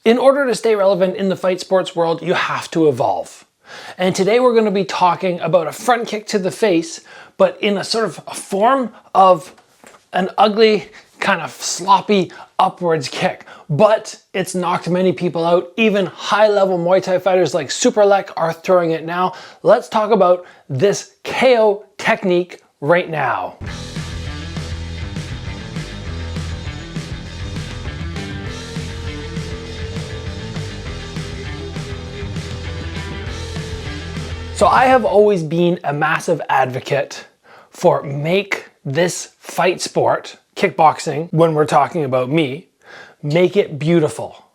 In order to stay relevant in the fight sports world, you have to evolve. And today we're going to be talking about a front kick to the face, but in a sort of a form of an ugly, kind of sloppy upwards kick. But it's knocked many people out. Even high-level Muay Thai fighters like Superlek are throwing it now. Let's talk about this KO technique right now. So I have always been a massive advocate for make this fight sport, kickboxing, when we're talking about me, make it beautiful.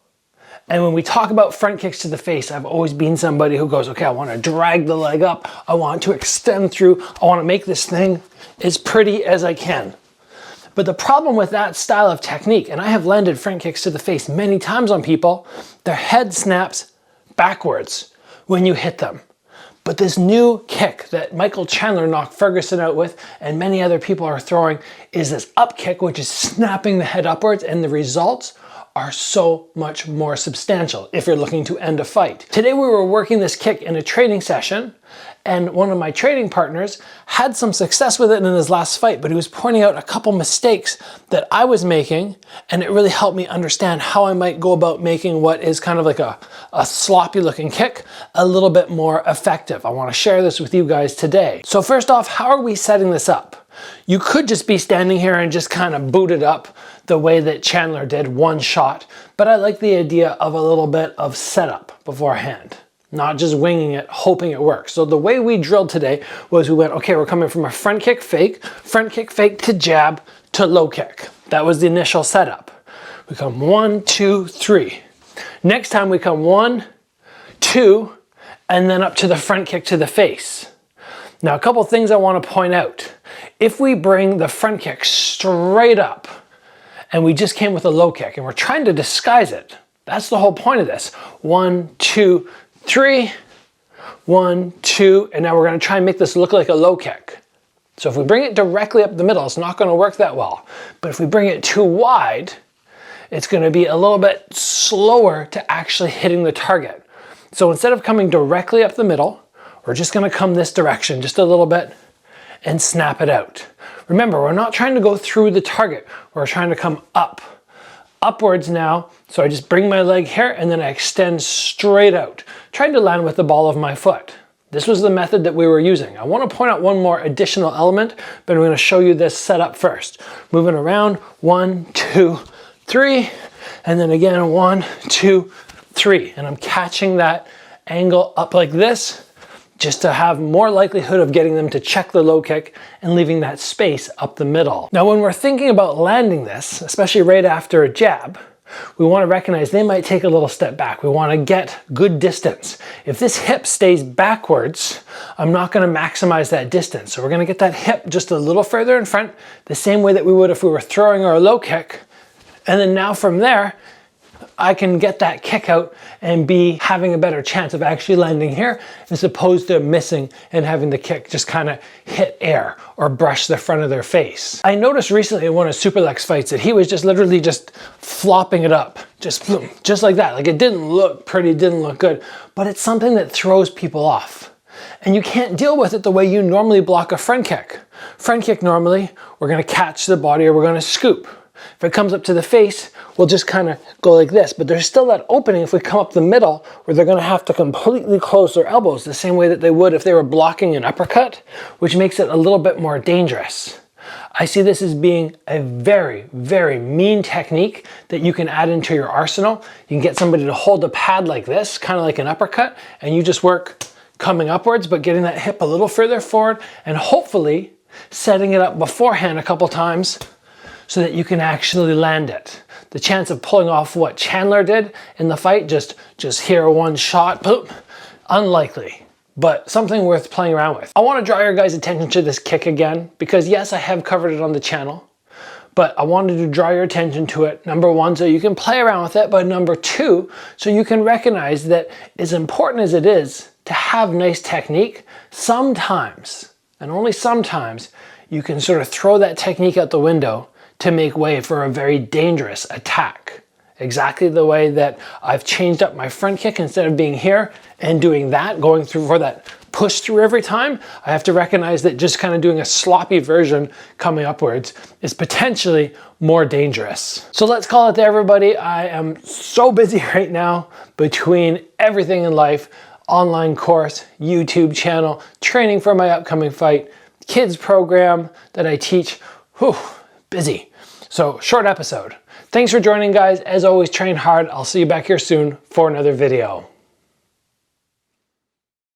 And when we talk about front kicks to the face, I've always been somebody who goes, okay, I want to drag the leg up, I want to extend through, I want to make this thing as pretty as I can. But the problem with that style of technique, and I have landed front kicks to the face many times on people, their head snaps backwards when you hit them. But this new kick that Michael Chandler knocked Ferguson out with and many other people are throwing is this up kick, which is snapping the head upwards, and the results are so much more substantial if you're looking to end a fight. Today we were working this kick in a training session, and one of my training partners had some success with it in his last fight, but he was pointing out a couple mistakes that I was making, and it really helped me understand how I might go about making what is kind of like a sloppy looking kick a little bit more effective. I want to share this with you guys today. So first off, how are we setting this up? You could just be standing here and just kind of boot it up the way that Chandler did, one shot, but I like the idea of a little bit of setup beforehand, not just winging it, hoping it works. So the way we drilled today was we went, okay, we're coming from a front kick fake to jab to low kick. That was the initial setup. We come 1, 2, 3. Next time we come 1, 2, and then up to the front kick to the face. Now, a couple things I want to point out. If we bring the front kick straight up and we just came with a low kick and we're trying to disguise it, that's the whole point of this. 1, 2, 3, 1, 2, and now we're going to try and make this look like a low kick. So if we bring it directly up the middle, it's not going to work that well. But if we bring it too wide, it's going to be a little bit slower to actually hitting the target. So instead of coming directly up the middle, we're just going to come this direction just a little bit and snap it out. Remember, we're not trying to go through the target. We're trying to come upwards now. So I just bring my leg here and then I extend straight out, trying to land with the ball of my foot. This was the method that we were using. I want to point out one more additional element, but I'm going to show you this setup first. Moving around, 1, 2, 3, and then again 1, 2, 3. And I'm catching that angle up like this, just to have more likelihood of getting them to check the low kick and leaving that space up the middle. Now, when we're thinking about landing this, especially right after a jab, we want to recognize they might take a little step back. We want to get good distance. If this hip stays backwards, I'm not going to maximize that distance. So we're going to get that hip just a little further in front, the same way that we would if we were throwing our low kick. And then now from there, I can get that kick out and be having a better chance of actually landing here as opposed to missing and having the kick just kind of hit air or brush the front of their face. I noticed recently in one of Superlek's fights that he was just literally just flopping it up, just like that. Like, it didn't look pretty, didn't look good, but it's something that throws people off. And you can't deal with it the way you normally block a front kick. Front kick normally, we're going to catch the body or we're going to scoop. If it comes up to the face, we'll just kind of go like this, but there's still that opening if we come up the middle where they're going to have to completely close their elbows the same way that they would if they were blocking an uppercut, which makes it a little bit more dangerous. I see this as being a very, very mean technique that you can add into your arsenal. You can get somebody to hold a pad like this, kind of like an uppercut, and you just work coming upwards, but getting that hip a little further forward and hopefully setting it up beforehand a couple times so that you can actually land it. The chance of pulling off what Chandler did in the fight, just here one shot, boom, unlikely, but something worth playing around with. I want to draw your guys' attention to this kick again, because yes, I have covered it on the channel, but I wanted to draw your attention to it, number one, so you can play around with it, but number two, so you can recognize that as important as it is to have nice technique, sometimes, and only sometimes, you can sort of throw that technique out the window to make way for a very dangerous attack. exactly the way that I've changed up my front kick. Instead of being here and doing that, going through for that push through every time, I have to recognize that just kind of doing a sloppy version coming upwards is potentially more dangerous. So let's call it there, everybody. I am so busy right now between everything in life, online course, YouTube channel, training for my upcoming fight, kids program that I teach. Whew, busy. So short episode. Thanks for joining, guys. As always, train hard. I'll see you back here soon for another video.